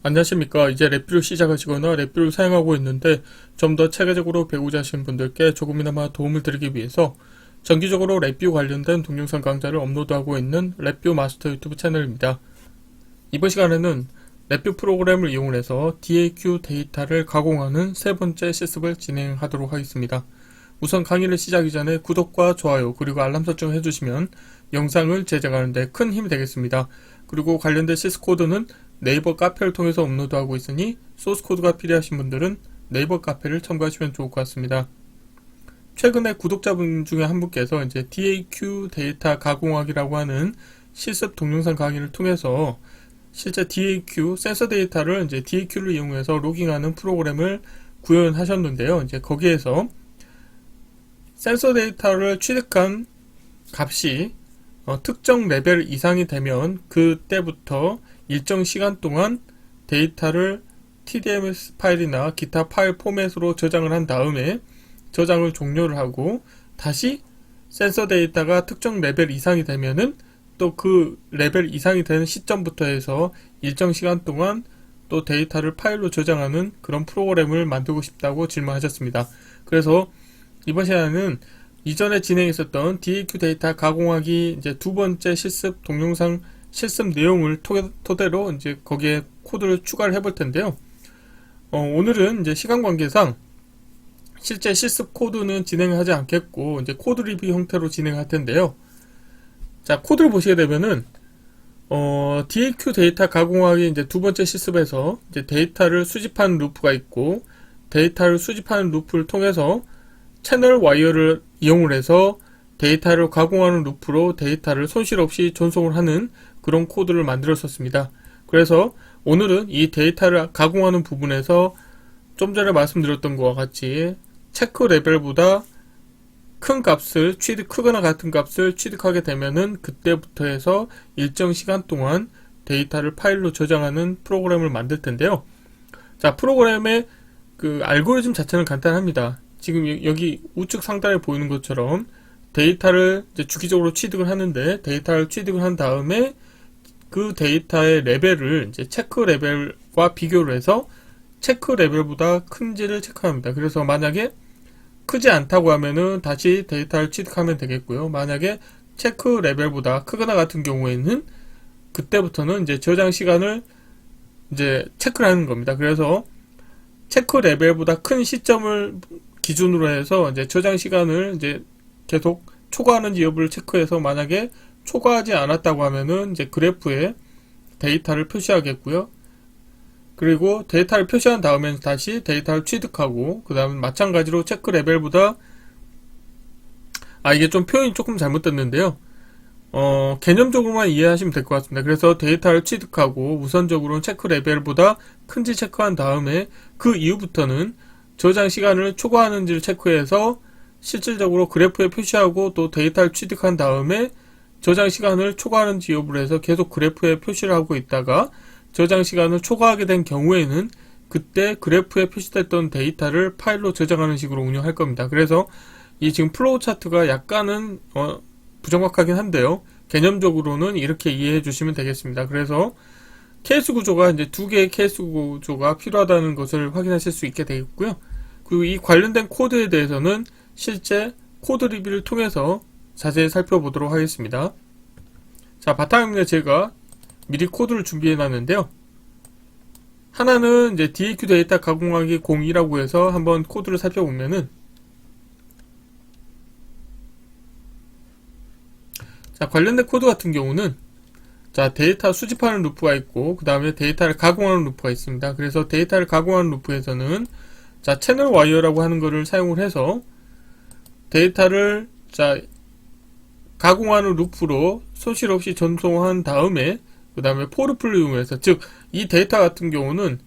안녕하십니까. 이제 랩뷰를 시작하시거나 랩뷰를 사용하고 있는데 좀 더 체계적으로 배우자 하시는 분들께 조금이나마 도움을 드리기 위해서 정기적으로 랩뷰 관련된 동영상 강좌를 업로드하고 있는 랩뷰 마스터 유튜브 채널입니다. 이번 시간에는 랩뷰 프로그램을 이용해서 DAQ 데이터를 가공하는 세 번째 실습을 진행하도록 하겠습니다. 우선 강의를 시작하기 전에 구독과 좋아요 그리고 알람 설정 해주시면 영상을 제작하는 데 큰 힘이 되겠습니다. 그리고 관련된 실습 코드는 네이버 카페를 통해서 업로드하고 있으니 소스 코드가 필요하신 분들은 네이버 카페를 참고하시면 좋을 것 같습니다. 최근에 구독자분 중에 한 분께서 이제 DAQ 데이터 가공하기라고 하는 실습 동영상 강의를 통해서 실제 DAQ 센서 데이터를 이제 DAQ를 이용해서 로깅하는 프로그램을 구현하셨는데요. 이제 거기에서 센서 데이터를 취득한 값이 특정 레벨 이상이 되면 그때부터 일정 시간 동안 데이터를 TDMS 파일이나 기타 파일 포맷으로 저장을 한 다음에 저장을 종료를 하고 다시 센서 데이터가 특정 레벨 이상이 되면은 또 그 레벨 이상이 되는 시점부터 해서 일정 시간 동안 또 데이터를 파일로 저장하는 그런 프로그램을 만들고 싶다고 질문하셨습니다. 그래서 이번 시간에는 이전에 진행했었던 DAQ 데이터 가공하기 이제 두 번째 실습 동영상 실습 내용을 토대로 이제 거기에 코드를 추가를 해볼 텐데요. 오늘은 이제 시간 관계상 실제 실습 코드는 진행하지 않겠고 이제 코드 리뷰 형태로 진행할 텐데요. 자, 코드를 보시게 되면은 DAQ 데이터 가공하기 이제 두 번째 실습에서 이제 데이터를 수집하는 루프가 있고 데이터를 수집하는 루프를 통해서 채널 와이어를 이용을 해서 데이터를 가공하는 루프로 데이터를 손실 없이 전송을 하는 그런 코드를 만들었었습니다. 그래서 오늘은 이 데이터를 가공하는 부분에서 좀 전에 말씀드렸던 것과 같이 체크 레벨보다 큰 값을 크거나 같은 값을 취득하게 되면은 그때부터 해서 일정 시간 동안 데이터를 파일로 저장하는 프로그램을 만들 텐데요. 자, 프로그램의 그 알고리즘 자체는 간단합니다. 지금 여기 우측 상단에 보이는 것처럼 데이터를 이제 주기적으로 취득을 하는데 데이터를 취득을 한 다음에 그 데이터의 레벨을 이제 체크 레벨과 비교를 해서 체크 레벨보다 큰지를 체크합니다. 그래서 만약에 크지 않다고 하면은 다시 데이터를 취득하면 되겠고요. 만약에 체크 레벨보다 크거나 같은 경우에는 그때부터는 이제 저장 시간을 이제 체크를 하는 겁니다. 그래서 체크 레벨보다 큰 시점을 기준으로 해서 이제 저장 시간을 이제 계속 초과하는지 여부를 체크해서 만약에 초과하지 않았다고 하면은 이제 그래프에 데이터를 표시하겠고요. 그리고 데이터를 표시한 다음에 다시 데이터를 취득하고 그 다음에 마찬가지로 체크 레벨보다 이게 좀 표현이 조금 잘못됐는데요. 개념적으로만 이해하시면 될 것 같습니다. 그래서 데이터를 취득하고 우선적으로는 체크 레벨보다 큰지 체크한 다음에 그 이후부터는 저장 시간을 초과하는지를 체크해서 실질적으로 그래프에 표시하고 또 데이터를 취득한 다음에 저장 시간을 초과하는지 여부를 해서 계속 그래프에 표시를 하고 있다가 저장 시간을 초과하게 된 경우에는 그때 그래프에 표시됐던 데이터를 파일로 저장하는 식으로 운영할 겁니다. 그래서 이 지금 플로우 차트가 약간은 부정확하긴 한데요. 개념적으로는 이렇게 이해해 주시면 되겠습니다. 그래서 케이스 구조가 이제 두 개의 케이스 구조가 필요하다는 것을 확인하실 수 있게 되겠고요. 그리고 이 관련된 코드에 대해서는 실제 코드 리뷰를 통해서 자세히 살펴보도록 하겠습니다. 자, 바탕에 제가 미리 코드를 준비해 놨는데요. 하나는 이제 DAQ 데이터 가공하기 02라고 해서 한번 코드를 살펴보면은 자, 관련된 코드 같은 경우는 자, 데이터 수집하는 루프가 있고 그 다음에 데이터를 가공하는 루프가 있습니다. 그래서 데이터를 가공하는 루프에서는 자, 채널 와이어라고 하는 것을 사용을 해서 데이터를 자, 가공하는 루프로 손실 없이 전송한 다음에 그 다음에 포르플을 이용해서 즉 이 데이터 같은 경우는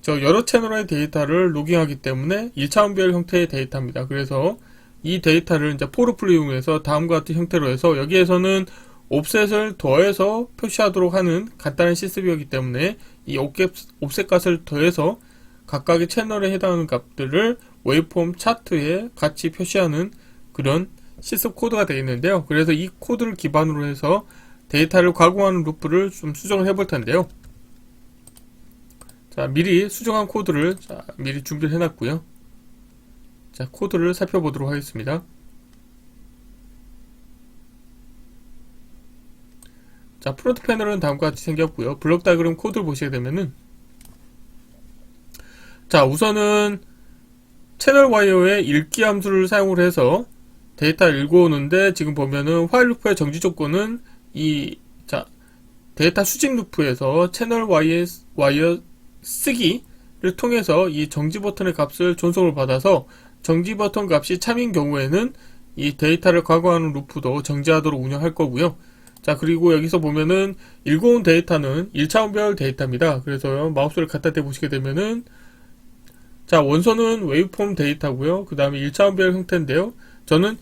여러 채널의 데이터를 로깅하기 때문에 1차원별 형태의 데이터입니다. 그래서 이 데이터를 이제 포르플을 이용해서 다음과 같은 형태로 해서 여기에서는 옵셋을 더해서 표시하도록 하는 간단한 실습이었기 때문에 이 옵셋 값을 더해서 각각의 채널에 해당하는 값들을 웨이폼 차트에 같이 표시하는 그런 실습 코드가 되어 있는데요. 그래서 이 코드를 기반으로 해서 데이터를 가공하는 루프를 좀 수정을 해볼 텐데요. 자, 미리 수정한 코드를 미리 준비를 해놨고요. 자, 코드를 살펴보도록 하겠습니다. 자, 프론트 패널은 다음과 같이 생겼고요. 블록 다이그램 코드를 보시게 되면은, 자, 우선은 채널 와이어의 읽기 함수를 사용을 해서 데이터를 읽어오는데, 지금 보면은 화일 루프의 정지 조건은 데이터 수집 루프에서 채널 와이어 쓰기를 통해서 이 정지 버튼의 값을 존속을 받아서 정지 버튼 값이 참인 경우에는 이 데이터를 과거하는 루프도 정지하도록 운영할 거고요. 자, 그리고 여기서 보면은 읽어온 데이터는 1차원별 데이터입니다. 그래서 마우스를 갖다 대보시게 되면은, 자, 원소는 웨이브폼 데이터고요. 그 다음에 1차원별 형태인데요. 저는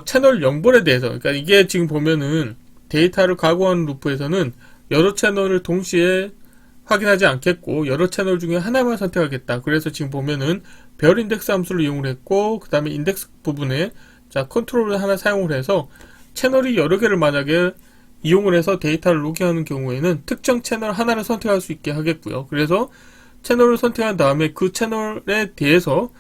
채널 0번에 대해서, 그러니까 이게 지금 보면은 데이터를 과거하는 루프에서는 여러 채널을 동시에 확인하지 않겠고 여러 채널 중에 하나만 선택하겠다. 그래서 지금 보면은 별 인덱스 함수를 이용을 했고, 그 다음에 인덱스 부분에 컨트롤을 하나 사용을 해서 채널이 여러 개를 만약에 이용을 해서 데이터를 로깅하는 경우에는 특정 채널 하나를 선택할 수 있게 하겠고요. 그래서 채널을 선택한 다음에 그 채널에 대해서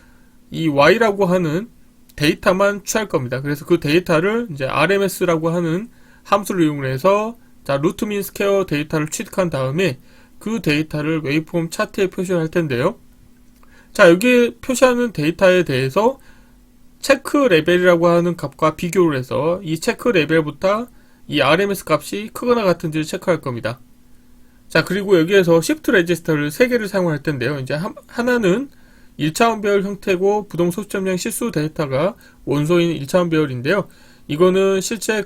이 Y라고 하는 데이터만 취할 겁니다. 그래서 그 데이터를 이제 RMS라고 하는 함수를 이용해서 루트 민 스퀘어 데이터를 취득한 다음에 그 데이터를 웨이브폼 차트에 표시를 할 텐데요. 자, 여기에 표시하는 데이터에 대해서 체크 레벨이라고 하는 값과 비교를 해서 이 체크 레벨부터 이 RMS 값이 크거나 같은지를 체크할 겁니다. 자, 그리고 여기에서 Shift 레지스터를 3개를 사용할 텐데요. 이제 하나는 1차원별 형태고 부동 소수점량 실수 데이터가 원소인 1차원별인데요. 이거는 실제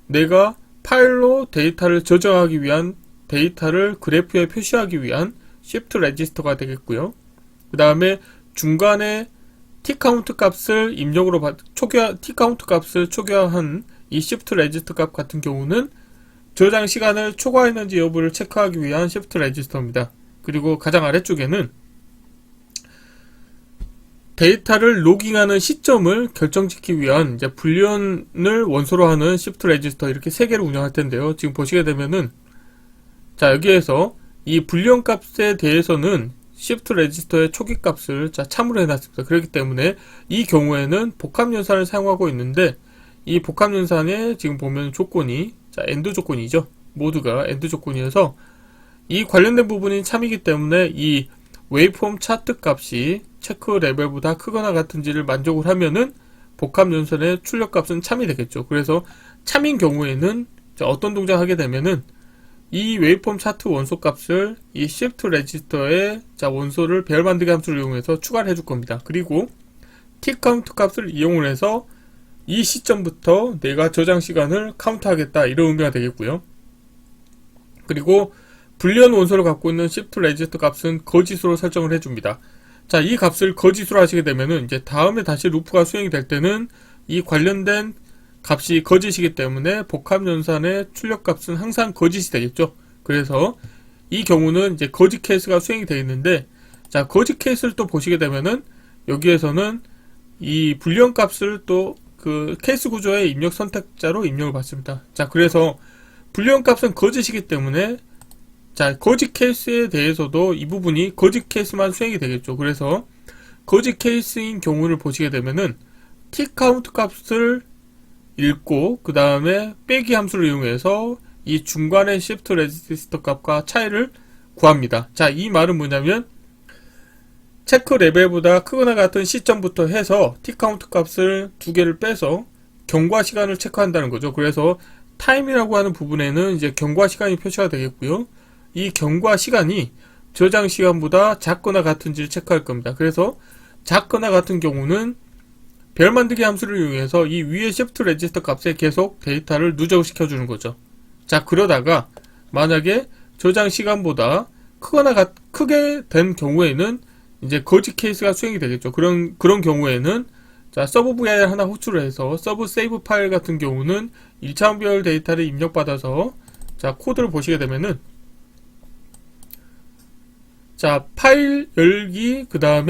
내가 파일로 데이터를 저장하기 위한 데이터를 그래프에 표시하기 위한 Shift 레지스터가 되겠고요. 그 다음에 중간에 tCount 값을 입력으로 tCount 값을 초기화한 이 Shift 레지스터 값 같은 경우는 저장 시간을 초과했는지 여부를 체크하기 위한 Shift 레지스터입니다. 그리고 가장 아래쪽에는 데이터를 로깅하는 시점을 결정짓기 위한 이제 불리언을 원소로 하는 Shift 레지스터, 이렇게 3개를 운영할 텐데요. 지금 보시게 되면은, 자, 여기에서 이 불리언 값에 대해서는 Shift 레지스터의 초기 값을 참으로 해놨습니다. 그렇기 때문에 이 경우에는 복합 연산을 사용하고 있는데, 이 복합 연산에 지금 보면 조건이 엔드 조건이죠. 모두가 엔드 조건이어서 이 관련된 부분이 참이기 때문에 이 웨이브폼 차트 값이 체크 레벨보다 크거나 같은지를 만족을 하면은 복합 연산의 출력 값은 참이 되겠죠. 그래서 참인 경우에는 어떤 동작을 하게 되면은 이 웨이브폼 차트 원소 값을 이 Shift 레지스터의 원소를 별 만들기 함수를 이용해서 추가를 해줄 겁니다. 그리고 tCount 값을 이용을 해서 이 시점부터 내가 저장 시간을 카운트하겠다, 이런 의미가 되겠고요. 그리고 불리언 원소를 갖고 있는 Shift 레지스터 값은 거짓으로 설정을 해줍니다. 자, 이 값을 거짓으로 하시게 되면은 이제 다음에 다시 루프가 수행이 될 때는 이 관련된 값이 거짓이기 때문에 복합 연산의 출력 값은 항상 거짓이 되겠죠. 그래서 이 경우는 이제 거짓 케이스가 수행이 되어 있는데, 자, 거짓 케이스를 또 보시게 되면은 여기에서는 이 불리언 값을 또 그 케이스 구조의 입력 선택자로 입력을 받습니다. 자, 그래서 불리언 값은 거짓이기 때문에 자, 거짓 케이스에 대해서도 이 부분이 거짓 케이스만 수행이 되겠죠. 그래서 거짓 케이스인 경우를 보시게 되면은 tCount 값을 읽고 그 다음에 빼기 함수를 이용해서 이 중간의 Shift 레지스터 값과 차이를 구합니다. 자, 이 말은 뭐냐면 체크 레벨보다 크거나 같은 시점부터 해서 tCount 값을 2개를 빼서 경과 시간을 체크한다는 거죠. 그래서 타임이라고 하는 부분에는 이제 경과 시간이 표시가 되겠고요. 이 경과 시간이 저장 시간보다 작거나 같은지를 체크할 겁니다. 그래서 작거나 같은 경우는 별 만들기 함수를 이용해서 이 위에 Shift 레지스터 값에 계속 데이터를 누적을 시켜주는 거죠. 자, 그러다가 만약에 저장 시간보다 크게 된 경우에는 이제 거짓 케이스가 수행이 되겠죠. 그런 경우에는 서브 VIR 하나 호출을 해서 서브 세이브 파일 같은 경우는 1차원별 데이터를 입력받아서 코드를 보시게 되면은 파일 열기, 그 다음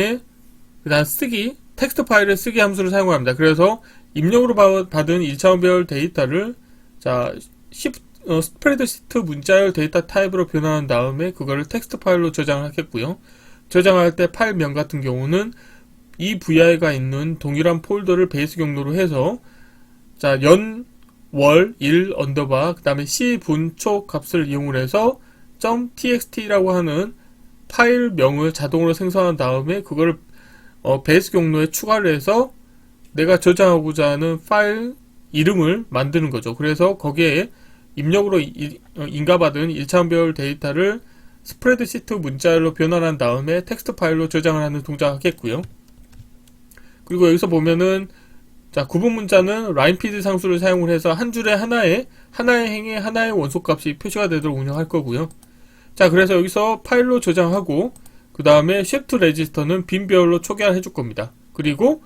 쓰기, 텍스트 파일을 쓰기 함수를 사용합니다. 그래서 입력으로 받은 1차원별 데이터를 스프레드시트 문자열 데이터 타입으로 변환한 다음에 그거를 텍스트 파일로 저장을 하겠고요. 저장할 때 파일명 같은 경우는 이 VI가 있는 동일한 폴더를 베이스 경로로 해서 자, 연, 월, 일, 언더바, 그 다음에 시, 분, 초 값을 이용을 해서 .txt라고 하는 파일명을 자동으로 생성한 다음에 그거를 베이스 경로에 추가를 해서 내가 저장하고자 하는 파일 이름을 만드는 거죠. 그래서 거기에 입력으로 인가받은 1차원 배열 데이터를 스프레드시트 문자열로 변환한 다음에 텍스트 파일로 저장을 하는 동작을 하겠고요. 그리고 여기서 보면은 자, 구분 문자는 라인피드 상수를 사용을 해서 한 줄에 하나의 행에 하나의 원소값이 표시가 되도록 운영할 거고요. 자, 그래서 여기서 파일로 저장하고 그 다음에 shift 레지스터는 빈 배열로 초기화를 해줄 겁니다. 그리고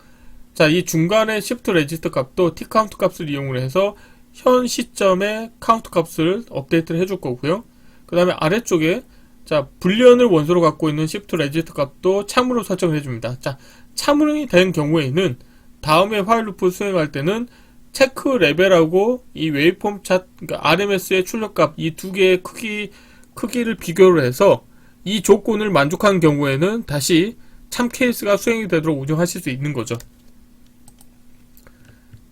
자, 이 중간에 shift 레지스터 값도 tCount 값을 이용을 해서 현 시점의 카운트 값을 업데이트를 해줄 거고요. 그 다음에 아래쪽에 자, 불리언을 원소로 갖고 있는 shift 레지스터 값도 참으로 설정을 해줍니다. 자, 참으로 된 경우에는 다음에 화일 루프 수행할 때는 체크 레벨하고 이 웨이폼 차트, 그러니까 RMS의 출력값 이 두 개의 크기를 비교를 해서 이 조건을 만족하는 경우에는 다시 참 케이스가 수행이 되도록 운영하실 수 있는 거죠.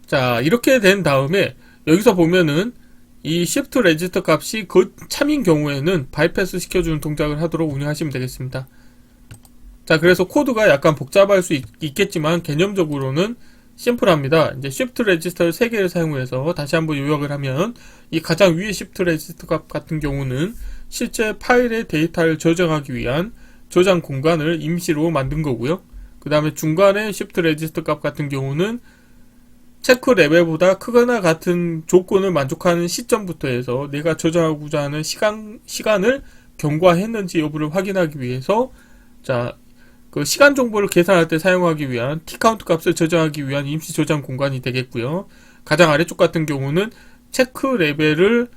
자, 이렇게 된 다음에 여기서 보면은 이 shift 레지스터 값이 그 참인 경우에는 바이패스 시켜주는 동작을 하도록 운영하시면 되겠습니다. 자, 그래서 코드가 약간 복잡할 수 있겠지만 개념적으로는 심플합니다. 이제 shift 레지스터 3개를 사용해서 다시 한번 요약을 하면 이 가장 위에 shift 레지스터 값 같은 경우는 실제 파일의 데이터를 저장하기 위한 저장 공간을 임시로 만든 거고요. 그 다음에 중간에 shift 레지스터 값 같은 경우는 체크 레벨보다 크거나 같은 조건을 만족하는 시점부터 해서 내가 저장하고자 하는 시간을 경과했는지 여부를 확인하기 위해서 자, 그 시간 정보를 계산할 때 사용하기 위한 tCount 값을 저장하기 위한 임시 저장 공간이 되겠고요. 가장 아래쪽 같은 경우는 체크 레벨을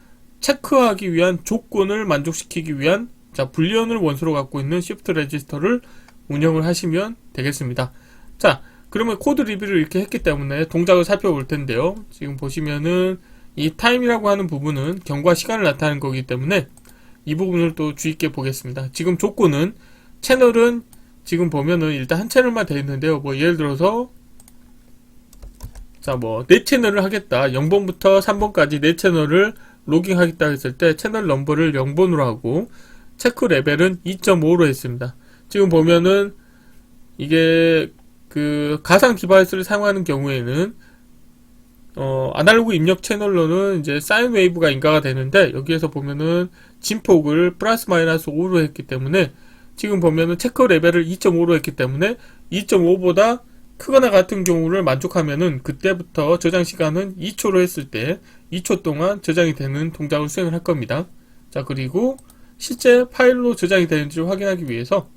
체크하기 위한 조건을 만족시키기 위한 자, 불리언을 원소로 갖고 있는 shift 레지스터를 운영을 하시면 되겠습니다. 자, 그러면 코드 리뷰를 이렇게 했기 때문에 동작을 살펴볼 텐데요. 지금 보시면은 이 타임이라고 하는 부분은 경과 시간을 나타내는 거기 때문에 이 부분을 또 주의 있게 보겠습니다. 지금 조건은 채널은 지금 보면은 일단 한 채널만 되어 있는데요. 뭐 예를 들어서 자, 뭐 4채널을 하겠다. 0번부터 3번까지 4채널을 로깅하겠다 했을 때 채널 넘버를 0번으로 하고 체크 레벨은 2.5로 했습니다. 지금 보면은 이게 그 가상 디바이스를 사용하는 경우에는 아날로그 입력 채널로는 이제 사인 웨이브가 인가가 되는데 여기에서 보면은 진폭을 플러스 마이너스 5로 했기 때문에 지금 보면은 체크 레벨을 2.5로 했기 때문에 2.5보다 크거나 같은 경우를 만족하면은 그때부터 저장 시간은 2초로 했을 때 2초 동안 저장이 되는 동작을 수행을 할 겁니다. 자, 그리고 실제 파일로 저장이 되는지를 확인하기 위해서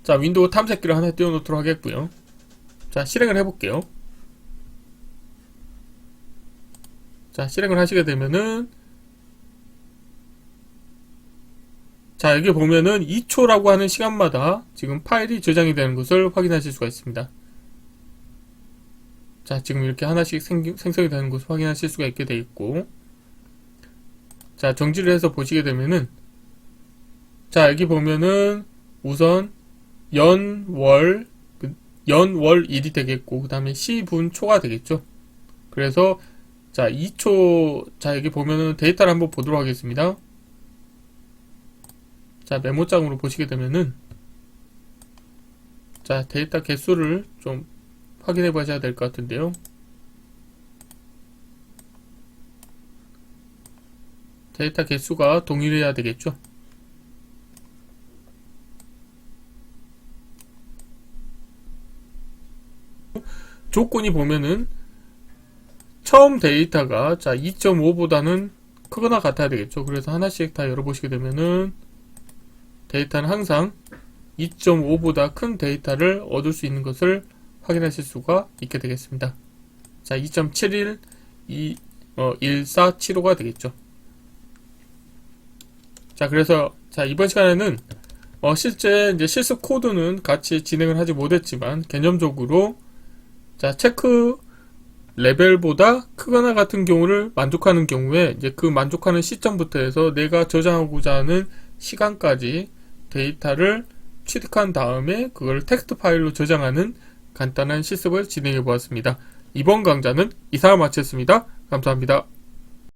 자, 윈도우 탐색기를 하나 띄워놓도록 하겠고요. 자, 실행을 해볼게요. 자, 실행을 하시게 되면은 자, 여기 보면은 2초라고 하는 시간마다 지금 파일이 저장이 되는 것을 확인하실 수가 있습니다. 자, 지금 이렇게 하나씩 생성이 되는 것을 확인하실 수가 있게 되어 있고 자, 정지를 해서 보시게 되면은 자, 여기 보면은 우선 연, 월, 일이 되겠고 그 다음에 시, 분, 초가 되겠죠. 그래서 자, 2초 자, 여기 보면은 데이터를 한번 보도록 하겠습니다. 자, 메모장으로 보시게 되면은 자, 데이터 개수를 좀 확인해 보셔야 될 것 같은데요. 데이터 개수가 동일해야 되겠죠. 조건이 보면은 처음 데이터가 자, 2.5보다는 크거나 같아야 되겠죠. 그래서 하나씩 다 열어보시게 되면은 데이터는 항상 2.5보다 큰 데이터를 얻을 수 있는 것을 확인하실 수가 있게 되겠습니다. 자, 2.71, 1475가 되겠죠. 자, 그래서 자, 이번 시간에는 실제 이제 실습 코드는 같이 진행을 하지 못했지만 개념적으로 자, 체크 레벨보다 크거나 같은 경우를 만족하는 경우에 이제 그 만족하는 시점부터 해서 내가 저장하고자 하는 시간까지 데이터를 취득한 다음에 그걸 텍스트 파일로 저장하는 간단한 실습을 진행해 보았습니다. 이번 강좌는 이상을 마치겠습니다. 감사합니다.